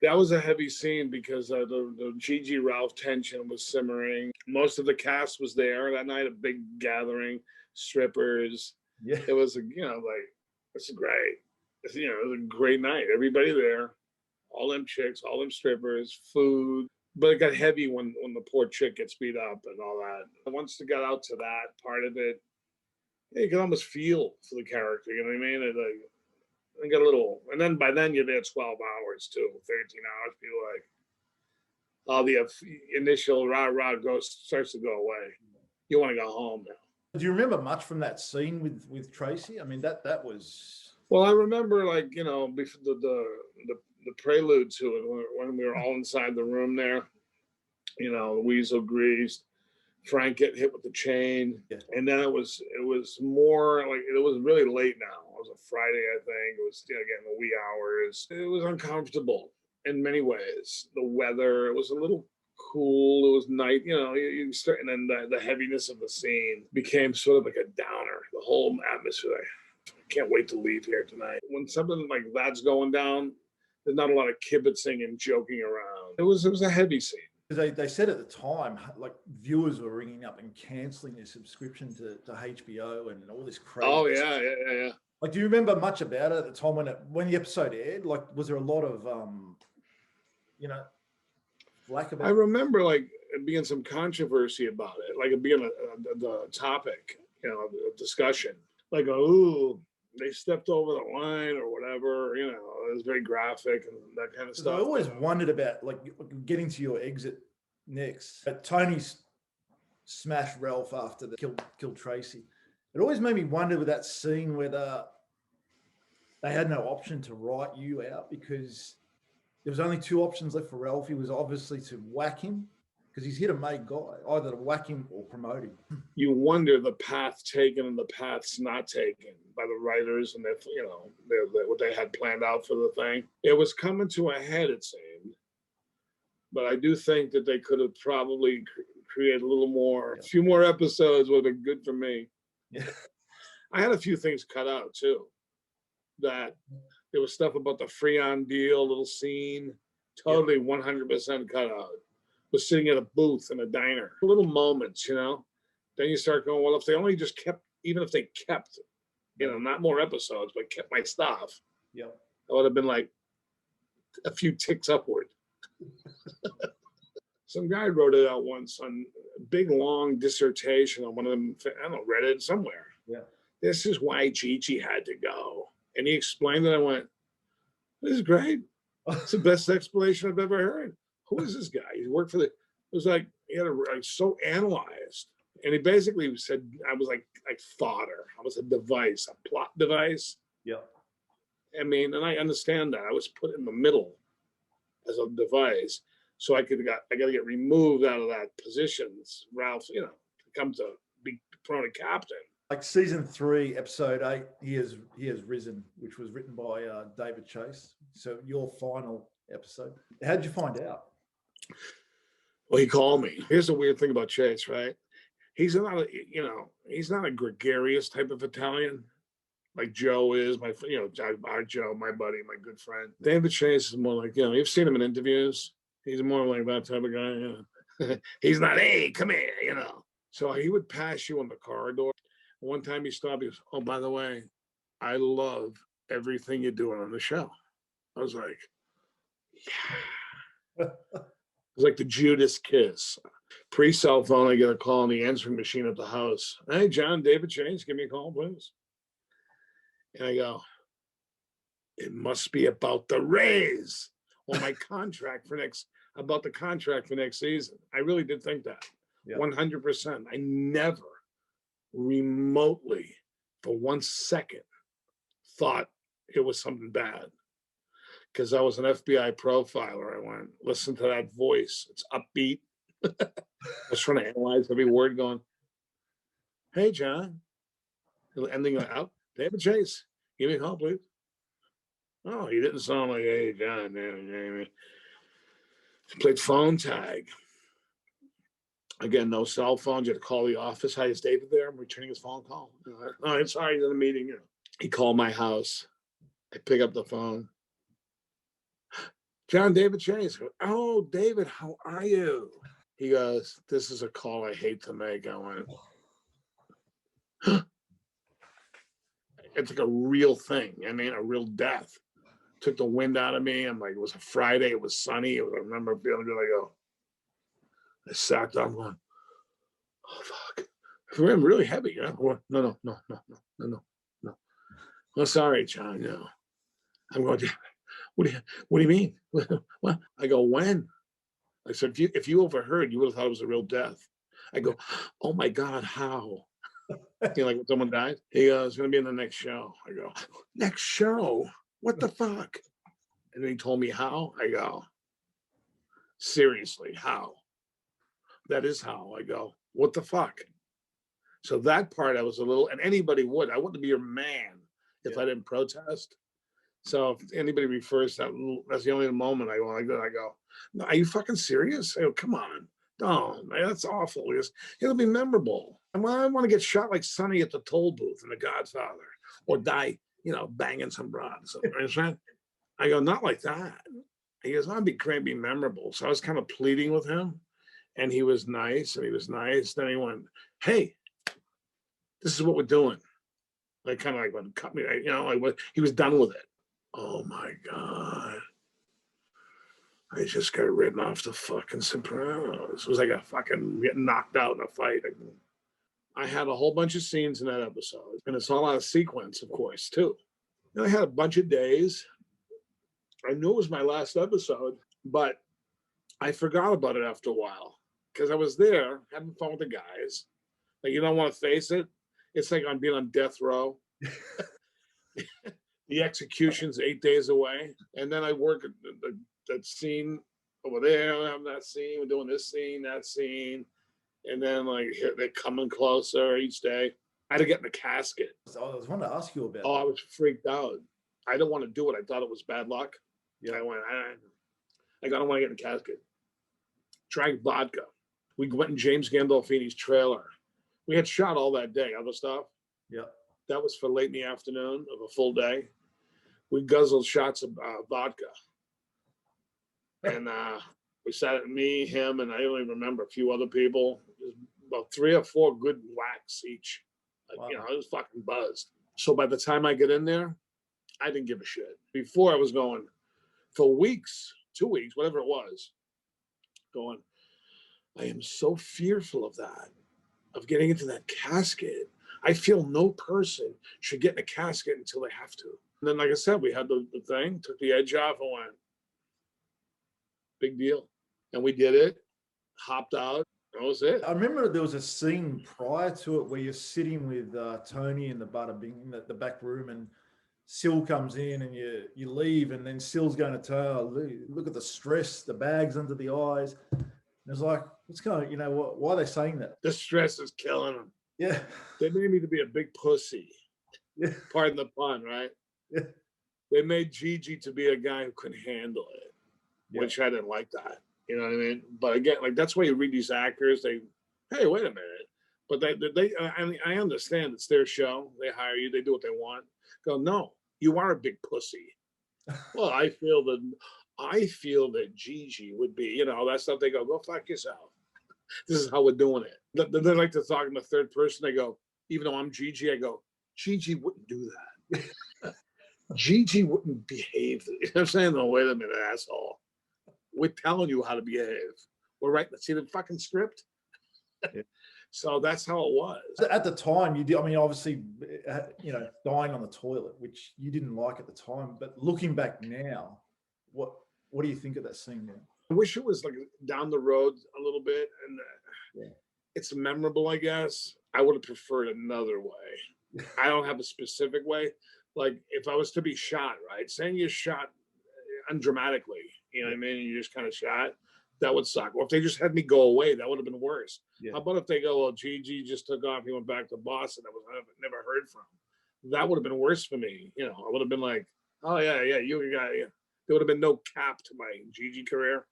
That was a heavy scene because the GiGi Ralph tension was simmering. Most of the cast was there that night, a big gathering, strippers. Yeah. It was, it's great. It was a great night. Everybody there, all them chicks, all them strippers, food. But it got heavy when the poor chick gets beat up and all that. Once they got out to that part of it, you can almost feel for the character, you know what I mean? It got a little, and then by then you're there 12 hours too, 13 hours. People all the initial rah-rah starts to go away. You want to go home now. Do you remember much from that scene with Tracy? I mean, that was... Well, I remember before the prelude to it when we were all inside the room there, the weasel greased. Frank get hit with the chain, and then it was more like it was really late now. It was a Friday, I think. It was getting the wee hours. It was uncomfortable in many ways. The weather, it was a little cool. It was night, you start, and then the heaviness of the scene became sort of like a downer. The whole atmosphere. I can't wait to leave here tonight. When something like that's going down, there's not a lot of kibitzing and joking around. It was a heavy scene. Because they said at the time, like viewers were ringing up and cancelling their subscription to HBO and all this crazy. Oh yeah. Like, do you remember much about it at the time when the episode aired? Like, was there a lot of flack about I remember like it being some controversy about it, like it being the topic, a discussion. Like, oh, they stepped over the line or whatever. It was very graphic and that kind of stuff. I always wondered about like getting to your exit next. Tony's smashed Ralph after the killed Tracy. It always made me wonder with that scene whether they had no option to write you out, because there was only two options left for Ralph. He was obviously to whack him, because he's here to make guy, either to whack him or promote him. You wonder the path taken and the paths not taken by the writers and what they had planned out for the thing. It was coming to a head, it seemed. But I do think that they could have probably created a little more, a few more episodes would have been good for me. Yeah. I had a few things cut out too. That there was stuff about the Freon deal, little scene, totally 100% cut out. Was sitting at a booth in a diner, little moments, Then you start going, well, if they only just kept, even if they kept, not more episodes, but kept my stuff, I would have been like a few ticks upward. Some guy wrote it out once on a big, long dissertation on one of them, I don't know, read it somewhere. Yeah. This is why GiGi had to go. And he explained it. I went, this is great. It's the best explanation I've ever heard. Who is this guy? He worked for it was like, he had so analyzed. And he basically said, I was like fodder. I was a device, a plot device. Yeah. I mean, and I understand that. I was put in the middle as a device. So I got to get removed out of that position. Ralph, to come to be promoted captain. Like season 3, episode 8, he has risen, which was written by David Chase. So your final episode. How'd you find out? Well, he called me. Here's the weird thing about Chase, right? He's not a gregarious type of Italian like Joe is. Our Joe, my buddy, my good friend. David Chase is more like, you've seen him in interviews. He's more like that type of guy. He's not, hey, come here, So he would pass you in the corridor. One time he stopped, he goes, oh, by the way, I love everything you're doing on the show. I was like, yeah. It was like the Judas kiss. Pre-cell phone, I get a call on the answering machine at the house. Hey, John, David Chase, give me a call, please. And I go, it must be about the raise or my contract about the contract for next season. I really did think that. 100%. I never remotely for 1 second thought it was something bad, because I was an FBI profiler. I went, listen to that voice, it's upbeat. I was trying to analyze every word, going, hey John, ending out, David Chase, give me a call, please. Oh, he didn't sound like, hey John, man. He played phone tag. Again, no cell phones. You had to call the office. Hi, is David there? I'm returning his phone call. Oh, I'm sorry, he's in a meeting. He called my house. I pick up the phone. John, David Chase. Oh, David, how are you? He goes, this is a call I hate to make. I went, huh? It's like a real thing. I mean, a real death. Took the wind out of me. I'm like, it was a Friday. It was sunny. I remember feeling good. I go, I sat down going, oh, fuck. I'm really heavy. No. Well, sorry, John. No. I'm going, what do you mean? What? I go, when? I said, if you overheard, you would have thought it was a real death. I go, oh my God, how? Like when someone died? He goes, it's going to be in the next show. I go, next show? What the fuck? And then he told me how. I go, seriously, how? That is how. I go, what the fuck? So that part I was a little, and anybody would. I wouldn't be your man if I didn't protest. So if anybody refers to that, that's the only moment I go like that. I go, no, are you fucking serious? I go, come on. Don't, man, that's awful. It'll be memorable. I want to get shot like Sonny at the toll booth in The Godfather, or die, banging some broad. So, I go, not like that. He goes, I'd be great, be memorable. So I was kind of pleading with him, and he was nice, and he was nice. Then he went, hey, this is what we're doing. Like, kind of like, when cut me, you know, like, what, he was done with it. Oh my God. I just got written off the fucking Sopranos. It was like a fucking getting knocked out in a fight. I had a whole bunch of scenes in that episode, and it's all out of sequence, of course, too. And I had a bunch of days. I knew it was my last episode, but I forgot about it after a while because I was there having fun with the guys. Like, you don't want to face it. It's like I'm being on death row. The execution's 8 days away, and then I work at that scene over there. I'm having that scene. We're doing this scene, that scene, and then like they're coming closer each day. I had to get in the casket. So I was wanting to ask you about. Oh, I was freaked out. I didn't want to do it. I thought it was bad luck. Yeah, I went. I don't want to get in the casket. Drank vodka. We went in James Gandolfini's trailer. We had shot all that day. Other stuff. Yeah. That was for late in the afternoon of a full day. We guzzled shots of vodka. And we sat, me, him, and I don't even remember, a few other people. About 3 or 4 good whacks each. Wow. You know, I was fucking buzzed. So by the time I get in there, I didn't give a shit. Before I was going for weeks, 2 weeks, whatever it was, going, I am so fearful of that, of getting into that casket. I feel no person should get in a casket until they have to. And then, like I said, we had the thing, took the edge off and went, big deal. And we did it, hopped out. That was it. I remember there was a scene prior to it where you're sitting with Tony in the bada bing, in the back room, and Sil comes in and you leave, and then Sil's going to tell, look at the stress, the bags under the eyes. And it's like, what's going on? You know, why are they saying that? The stress is killing them. Yeah. They made me to be a big pussy. Yeah. Pardon the pun, right? Yeah. They made GiGi to be a guy who couldn't handle it, which I didn't like that. You know what I mean? But again, like, that's why you read these actors. Hey, wait a minute. But I mean, I understand it's their show. They hire you. They do what they want. Go, no, you are a big pussy. Well, I feel that GiGi would be, you know, that stuff. They go fuck yourself. This is how we're doing it. They like to talk in the third person. They go, even though I'm GiGi, I go, GiGi wouldn't do that. GiGi wouldn't behave. You know what I'm saying? No, wait a minute, asshole. We're telling you how to behave. We're right. See the fucking script? Yeah. So that's how it was. At the time, you did, I mean, obviously, you know, dying on the toilet, which you didn't like at the time. But looking back now, what do you think of that scene now? I wish it was like down the road a little bit, and it's memorable, I guess. I would have preferred another way. I don't have a specific way. Like, if I was to be shot, right? Saying you're shot undramatically, you know what I mean? You just kind of shot, that would suck. Or if they just had me go away, that would have been worse. Yeah. How about if they go, well, GiGi just took off, he went back to Boston, that was never heard from. That would have been worse for me. You know, I would have been like, oh yeah, you got it. There would have been no cap to my GiGi career.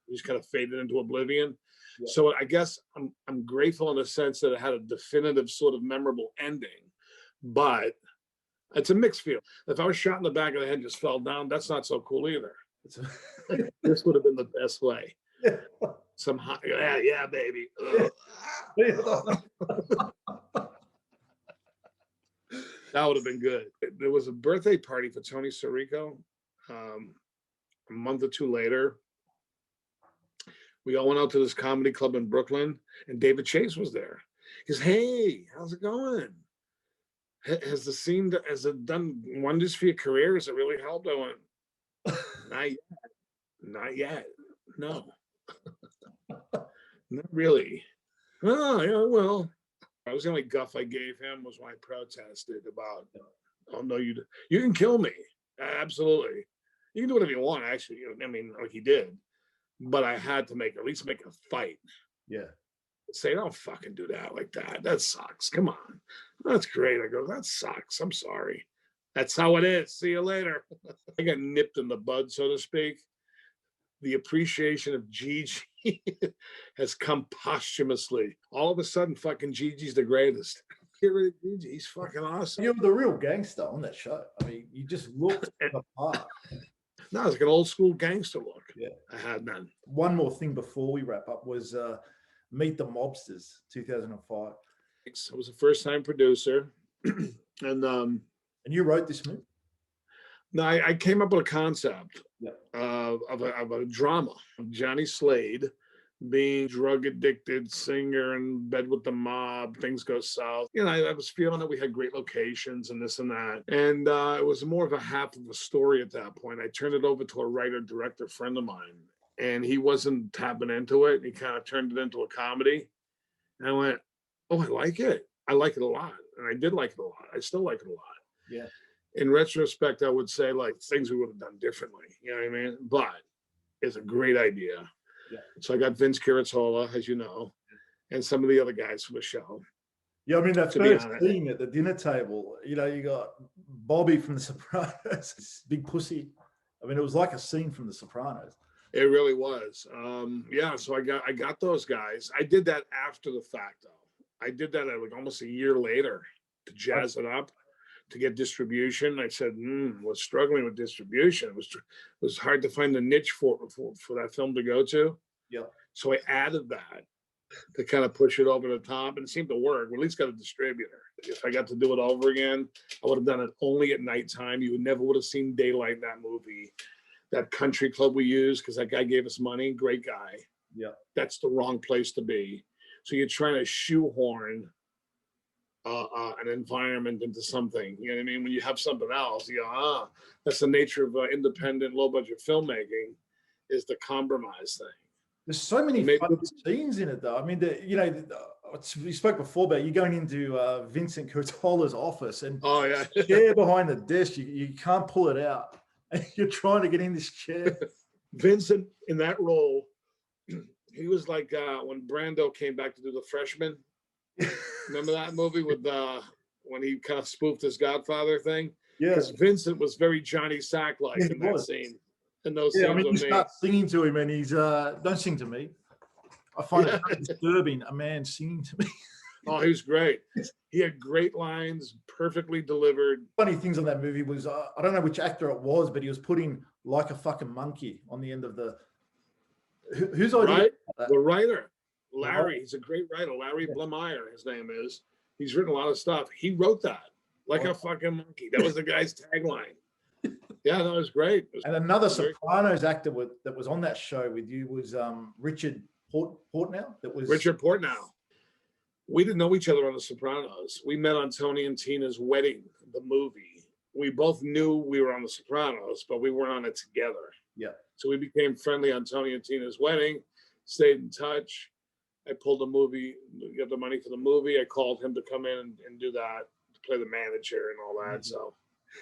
It just kind of faded into oblivion. Yeah. So I guess I'm grateful in the sense that it had a definitive sort of memorable ending, but it's a mixed feel. If I was shot in the back of the head and just fell down, that's not so cool either. This would have been the best way. Yeah. Some hot, yeah, baby. That would have been good. There was a birthday party for Tony Sirico. A month or 2 later, we all went out to this comedy club in Brooklyn, and David Chase was there. He goes, hey, how's it going? Has it done wonders for your career? Has it really helped? I went, not yet. No, not really. Oh, yeah, well, that was the only guff I gave him was when I protested about, oh no, you can kill me. Absolutely. You can do whatever you want, actually. I mean, like he did. But I had to at least make a fight. Yeah. Say, don't fucking do that like that. That sucks. Come on. That's great. I go, that sucks. I'm sorry. That's how it is. See you later. I got nipped in the bud, so to speak. The appreciation of GiGi has come posthumously. All of a sudden, fucking GiGi's the greatest. Get rid of GiGi. He's fucking awesome. You're the real gangster on that show. I mean, you just looked the part. No, it's like an old school gangster look. Yeah. I had then. One more thing before we wrap up was Meet the Mobsters, 2005. I was a first-time producer, and you wrote this movie? No, I came up with a concept Yeah. of a drama of Johnny Slade being drug addicted singer in bed with the mob. Things go south. You know, I was feeling that we had great locations and this and that. And it was more of a half of a story at that point. I turned it over to a writer director friend of mine, and he wasn't tapping into it. He kind of turned it into a comedy. And I went, oh, I like it. I like it a lot. And I did like it a lot. I still like it a lot. Yeah. In retrospect, I would say like things we would have done differently. You know what I mean? But it's a great idea. Yeah. So I got Vince Curatola, as you know, and some of the other guys from the show. Yeah, I mean, that first scene at the dinner table, you know, you got Bobby from The Sopranos, big pussy. I mean, it was like a scene from The Sopranos. It really was. Yeah, so I got those guys. I did that after the fact, though. I did that like almost a year later to jazz it up, to get distribution. I said, was struggling with distribution. It was hard to find the niche for that film to go to. Yeah. So I added that to kind of push it over the top, and it seemed to work. We at least got a distributor. If I got to do it over again, I would have done it only at nighttime. You never would have seen daylight in that movie. That country club we used, because that guy gave us money, great guy. Yeah. That's the wrong place to be. So you're trying to shoehorn an environment into something. You know what I mean? When you have something else, you go, that's the nature of independent, low-budget filmmaking, is the compromise thing. There's so many fun scenes in it, though. I mean, we spoke before about you going into Vincent Curtola's office, and the chair behind the desk, you can't pull it out. And you're trying to get in this chair. Vincent, in that role, he was like when Brando came back to do The Freshman. Remember that movie with when he kind of spoofed his Godfather thing? Yeah. Because Vincent was very Johnny Sack-like in that scene. And those scenes I mean, you start singing to him, and he's don't sing to me. I find it very disturbing, a man singing to me. Oh, he was great. He had great lines, perfectly delivered. Funny things on that movie was, I don't know which actor it was, but he was putting like a fucking monkey on the end of the. Whose idea? Right? The writer, Larry. He's a great writer. Larry Blemeyer, his name is. He's written a lot of stuff. He wrote that, like a fucking monkey. That was the guy's tagline. Yeah, that was great. And another Sopranos actor that was on that show with you was Richard Portnow. That was Richard Portnow. We didn't know each other on The Sopranos. We met on Tony and Tina's wedding, the movie. We both knew we were on The Sopranos, but we weren't on it together. Yeah. So we became friendly on Tony and Tina's wedding, stayed in touch. I pulled the movie, got the money for the movie. I called him to come in and do that, to play the manager and all that. Mm-hmm. So,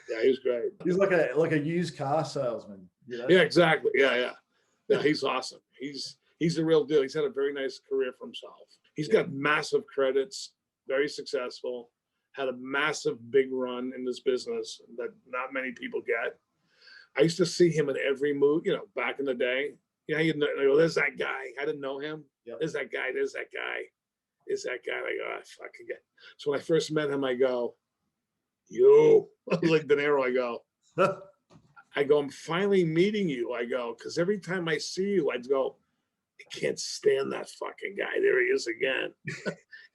yeah, he was great. He's like a used car salesman. You know? Yeah, exactly. Yeah, he's awesome. He's the real deal. He's had a very nice career for himself. He's got massive credits, very successful, had a massive big run in this business that not many people get. I used to see him in every movie, back in the day. There's that guy. I didn't know him. Yep. There's that guy. There's that guy. There's that guy. I go, fuck again. So when I first met him, I go, you, like De Niro, I go, I'm finally meeting you. I go, because every time I see you, I go, I can't stand that fucking guy. There he is again.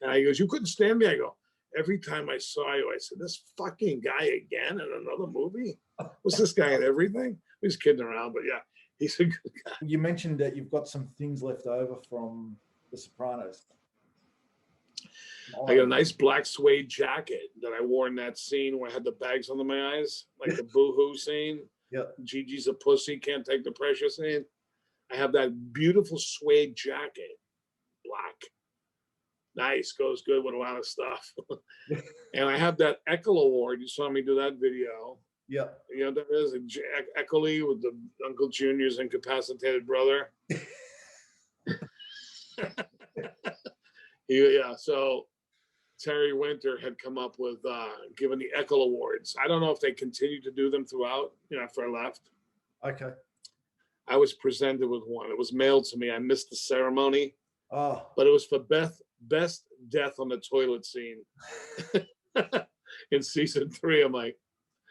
And he goes, you couldn't stand me? I go, every time I saw you, I said, this fucking guy again in another movie? Was this guy in everything? He's kidding around, but yeah, he's a good guy. You mentioned that you've got some things left over from The Sopranos. I got a nice black suede jacket that I wore in that scene where I had the bags under my eyes, like the boohoo scene. Yeah. Gigi's a pussy, can't take the pressure scene. I have that beautiful suede jacket, black. Nice, goes good with a lot of stuff. And I have that Eckel Award. You saw me do that video. Yeah. There is Eckerly with the Uncle Junior's incapacitated brother. So Terry Winter had come up with giving the Eckel Awards. I don't know if they continue to do them throughout, after I left. Okay. I was presented with one. It was mailed to me. I missed the ceremony. Oh. But it was for best death on the toilet scene in season 3. I'm like,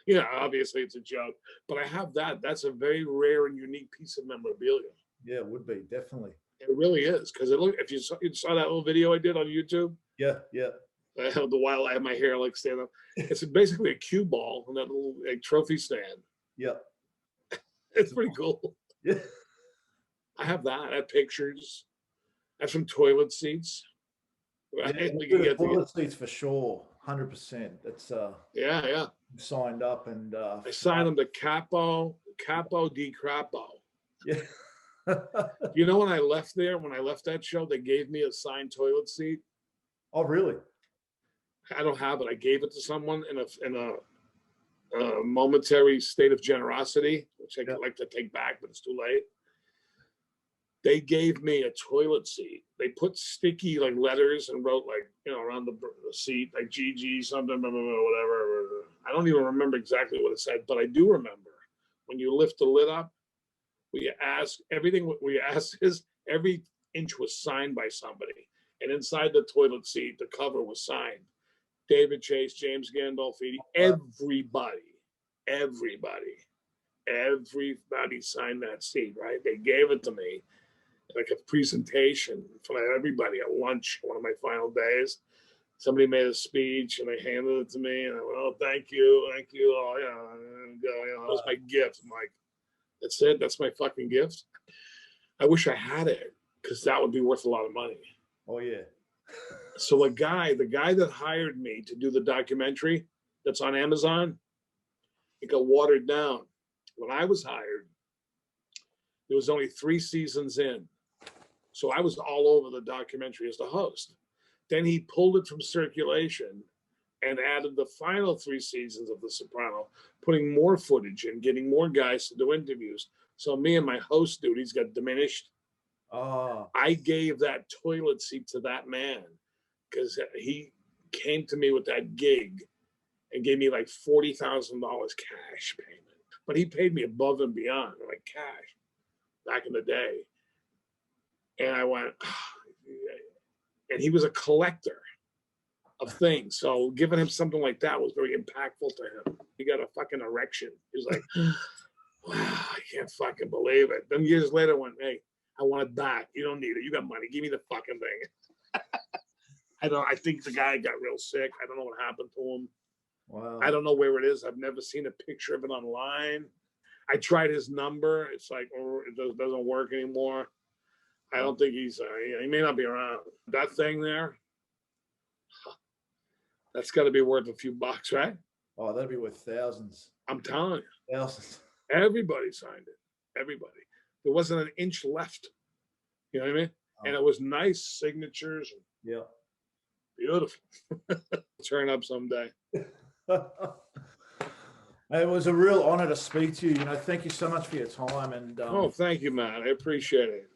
Yeah, obviously it's a joke, but I have that. That's a very rare and unique piece of memorabilia. Yeah, it would be definitely. It really is, because it look. If you saw that little video I did on YouTube, Yeah, yeah, I held the while I had my hair like stand up. It's basically a cue ball on that little like, trophy stand. yeah, It's pretty cool. yeah. I have that. I have pictures. I have some toilet seats. Right? Yeah, We can get toilet seats for sure, 100%. That's yeah. signed up and I signed them to Capo di Crapo. yeah. You know, when I left that show, they gave me a signed toilet seat. Oh, really? I don't have it. I gave it to someone in a momentary state of generosity, which I'd like to take back, but it's too late. They gave me a toilet seat. They put sticky like letters and wrote like, you know, around the seat, like GiGi something, blah, blah, blah, whatever. I don't even remember exactly what it said, but I do remember when you lift the lid up, we asked everything. What we asked is every inch was signed by somebody, and inside the toilet seat, the cover was signed. David Chase, James Gandolfini, everybody signed that seat, right? They gave it to me like a presentation for everybody at lunch, one of my final days. Somebody made a speech and they handed it to me, and I went, "Oh, thank you. Oh, yeah, that was my gift." I'm like, that's it. That's my fucking gift. I wish I had it, because that would be worth a lot of money. Oh, yeah. So the guy that hired me to do the documentary that's on Amazon, it got watered down. When I was hired, there was only 3 seasons in. So I was all over the documentary as the host. Then he pulled it from circulation and added the final 3 seasons of The Sopranos, putting more footage in, getting more guys to do interviews. So me and my host duties got diminished. Oh. I gave that toilet seat to that man because he came to me with that gig and gave me like $40,000 cash payment. But he paid me above and beyond, like cash, back in the day. And I went, and he was a collector of things. So giving him something like that was very impactful to him. He got a fucking erection. He was like, wow, I can't fucking believe it. Then years later, I went, hey, I want it back. You don't need it. You got money. Give me the fucking thing. I think the guy got real sick. I don't know what happened to him. Wow. I don't know where it is. I've never seen a picture of it online. I tried his number. It's like, oh, it doesn't work anymore. I don't think he may not be around. That thing there, that's got to be worth a few bucks, right? Oh, that'd be worth thousands. I'm telling you. Thousands. Everybody signed it. Everybody. There wasn't an inch left. You know what I mean? Oh. And it was nice signatures. Yeah. Beautiful. Turn up someday. It was a real honor to speak to you. Thank you so much for your time. And oh, thank you, man. I appreciate it.